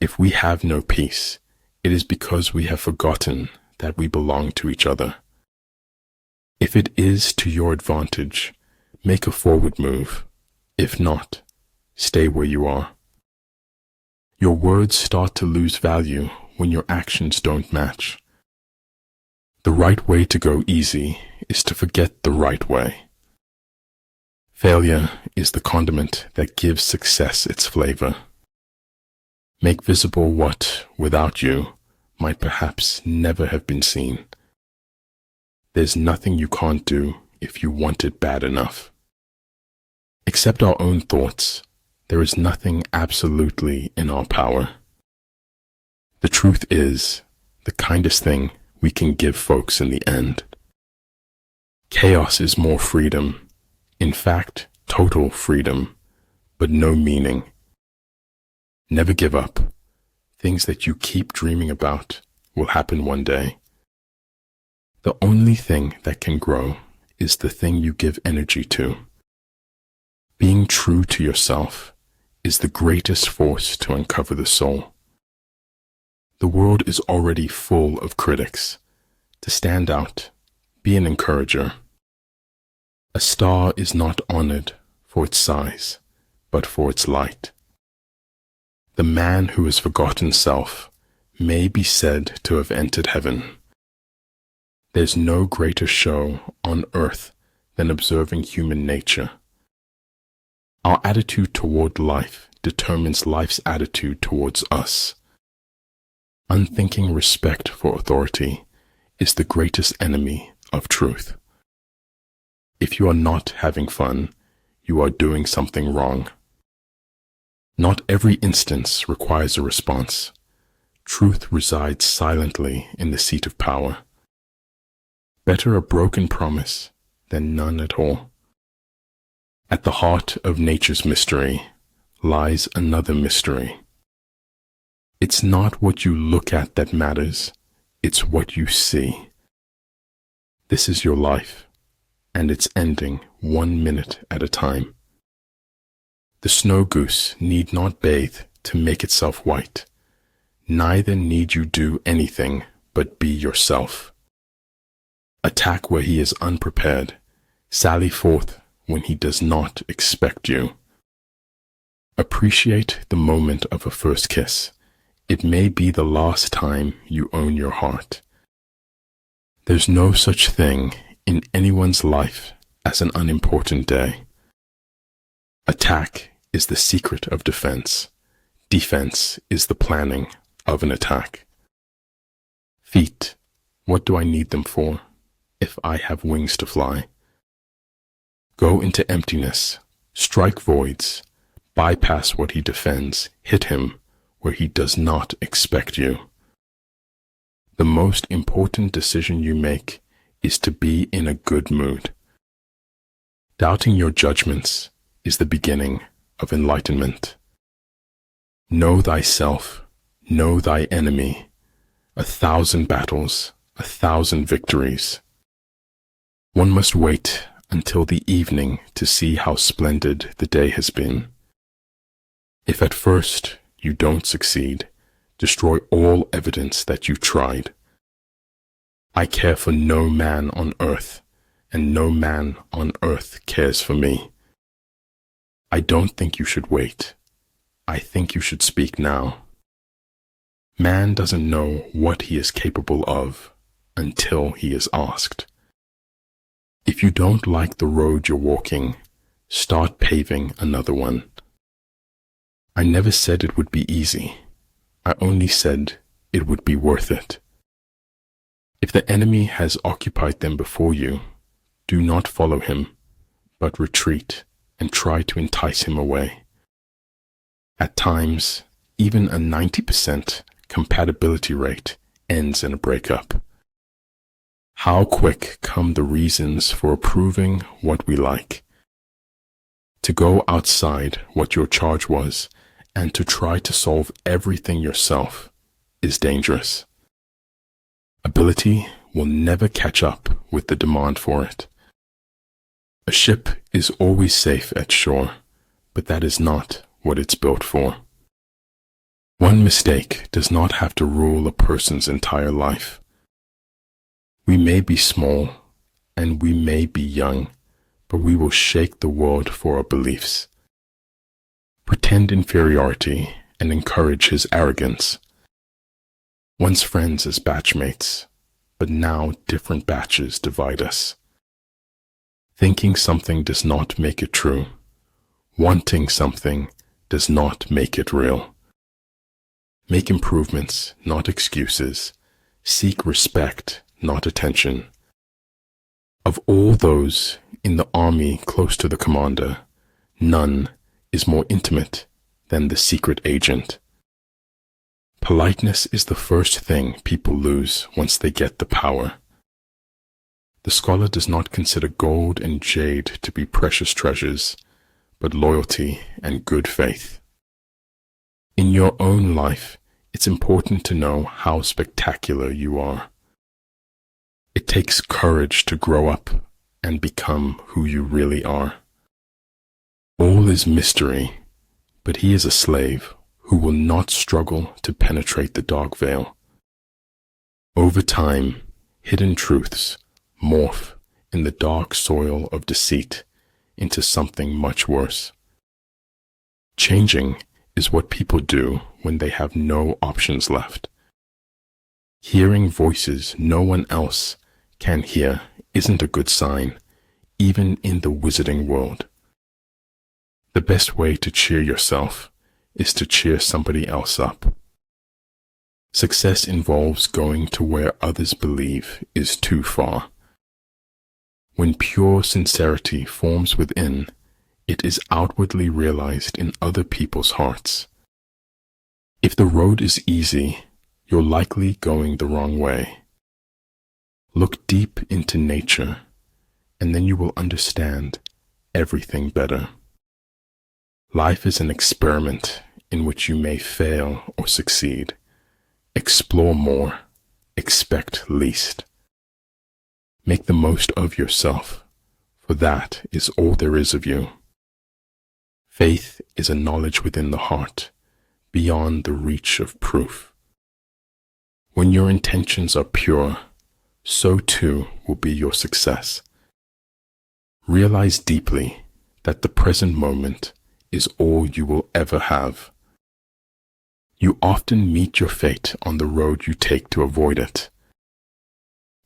If we have no peace, it is because we have forgotten that we belong to each other. If it is to your advantage, make a forward move. If not, stay where you are. Your words start to lose value when your actions don't match. The right way to go easy is to forget the right way. Failure is the condiment that gives success its flavor. Make visible what, without you, might perhaps never have been seen. There's nothing you can't do if you want it bad enough. Except our own thoughts, there is nothing absolutely in our power. The truth is, the kindest thing we can give folks in the end. Chaos is more freedom, in fact, total freedom, but no meaning. Never give up. Things that you keep dreaming about will happen one day. The only thing that can grow is the thing you give energy to. Being true to yourself is the greatest force to uncover the soul. The world is already full of critics. To stand out, be an encourager. A star is not honored for its size, but for its light. The man who has forgotten self may be said to have entered heaven. There's no greater show on earth than observing human nature. Our attitude toward life determines life's attitude towards us. Unthinking respect for authority is the greatest enemy of truth. If you are not having fun, you are doing something wrong. Not every instance requires a response. Truth resides silently in the seat of power. Better a broken promise than none at all. At the heart of nature's mystery lies another mystery. It's not what you look at that matters, it's what you see. This is your life, and it's ending 1 minute at a time. The snow goose need not bathe to make itself white. Neither need you do anything but be yourself. Attack where he is unprepared. Sally forth when he does not expect you. Appreciate the moment of a first kiss. It may be the last time you own your heart. There's no such thing in anyone's life as an unimportant day. Attack is the secret of defense. Defense is the planning of an attack. Feet, what do I need them for if I have wings to fly? Go into emptiness, strike voids, bypass what he defends, hit him where he does not expect you. The most important decision you make is to be in a good mood. Doubting your judgments is the beginning of enlightenment. Know thyself, know thy enemy. 1,000 battles, 1,000 victories. One must wait until the evening to see how splendid the day has been. If at first you don't succeed, destroy all evidence that you tried. I care for no man on earth, and no man on earth cares for me. I don't think you should wait. I think you should speak now. Man doesn't know what he is capable of until he is asked. If you don't like the road you're walking, start paving another one. I never said it would be easy. I only said it would be worth it. If the enemy has occupied them before you, do not follow him, but retreat and try to entice him away. At times, even a 90% compatibility rate ends in a breakup. How quick come the reasons for approving what we like. To go outside what your charge was and to try to solve everything yourself is dangerous. Ability will never catch up with the demand for it. A ship is always safe at shore, but that is not what it's built for. One mistake does not have to rule a person's entire life. We may be small and we may be young, but we will shake the world for our beliefs. Pretend inferiority and encourage his arrogance. Once friends as batchmates, but now different batches divide us. Thinking something does not make it true. Wanting something does not make it real. Make improvements, not excuses. Seek respect, not attention. Of all those in the army close to the commander, none is more intimate than the secret agent. Politeness is the first thing people lose once they get the power. The scholar does not consider gold and jade to be precious treasures, but loyalty and good faith. In your own life, it's important to know how spectacular you are. It takes courage to grow up and become who you really are. All is mystery, but he is a slave who will not struggle to penetrate the dark veil. Over time, hidden truths morph in the dark soil of deceit into something much worse. Changing is what people do when they have no options left. Hearing voices no one else can hear isn't a good sign, even in the wizarding world. The best way to cheer yourself is to cheer somebody else up. Success involves going to where others believe is too far. When pure sincerity forms within, it is outwardly realized in other people's hearts. If the road is easy, you're likely going the wrong way. Look deep into nature, and then you will understand everything better. Life is an experiment in which you may fail or succeed. Explore more, expect least. Make the most of yourself, for that is all there is of you. Faith is a knowledge within the heart, beyond the reach of proof. When your intentions are pure, so too will be your success. Realize deeply that the present moment is all you will ever have. You often meet your fate on the road you take to avoid it.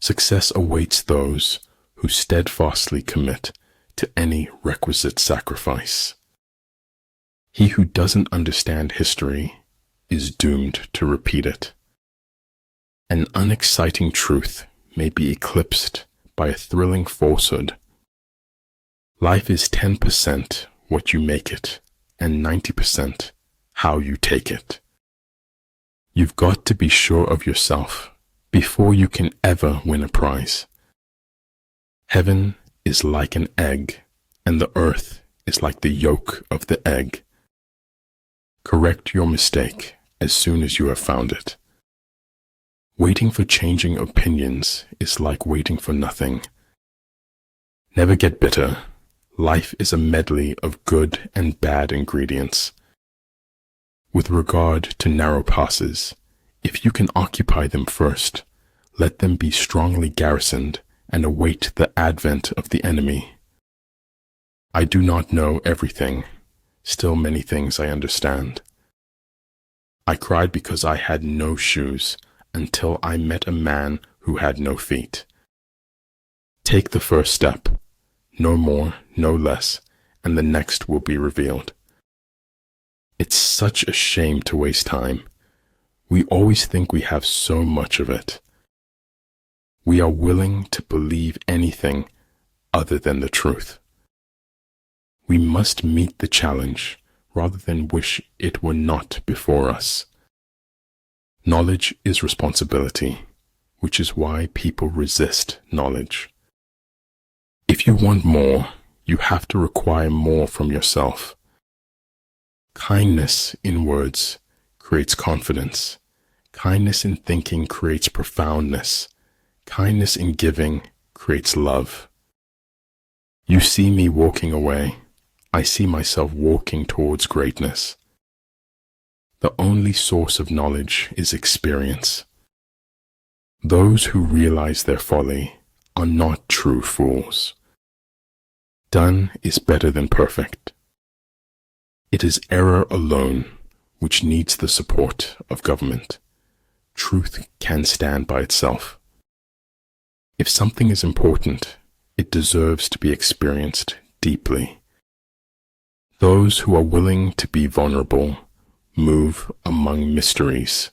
Success awaits those who steadfastly commit to any requisite sacrifice. He who doesn't understand history is doomed to repeat it. An unexciting truth may be eclipsed by a thrilling falsehood. Life is 10% what you make it, and 90% how you take it. You've got to be sure of yourself before you can ever win a prize. Heaven is like an egg, and the earth is like the yolk of the egg. Correct your mistake as soon as you have found it. Waiting for changing opinions is like waiting for nothing. Never get bitter. Life is a medley of good and bad ingredients. With regard to narrow passes, if you can occupy them first, let them be strongly garrisoned and await the advent of the enemy. I do not know everything, still many things I understand. I cried because I had no shoes until I met a man who had no feet. Take the first step, no more, no less, and the next will be revealed. It's such a shame to waste time. We always think we have so much of it. We are willing to believe anything other than the truth. We must meet the challenge rather than wish it were not before us. Knowledge is responsibility, which is why people resist knowledge. If you want more, you have to require more from yourself. Kindness in words creates confidence. Kindness in thinking creates profoundness. Kindness in giving creates love. You see me walking away. I see myself walking towards greatness. The only source of knowledge is experience. Those who realize their folly are not true fools. Done is better than perfect. It is error alone which needs the support of government. Truth can stand by itself. If something is important, it deserves to be experienced deeply. Those who are willing to be vulnerable move among mysteries.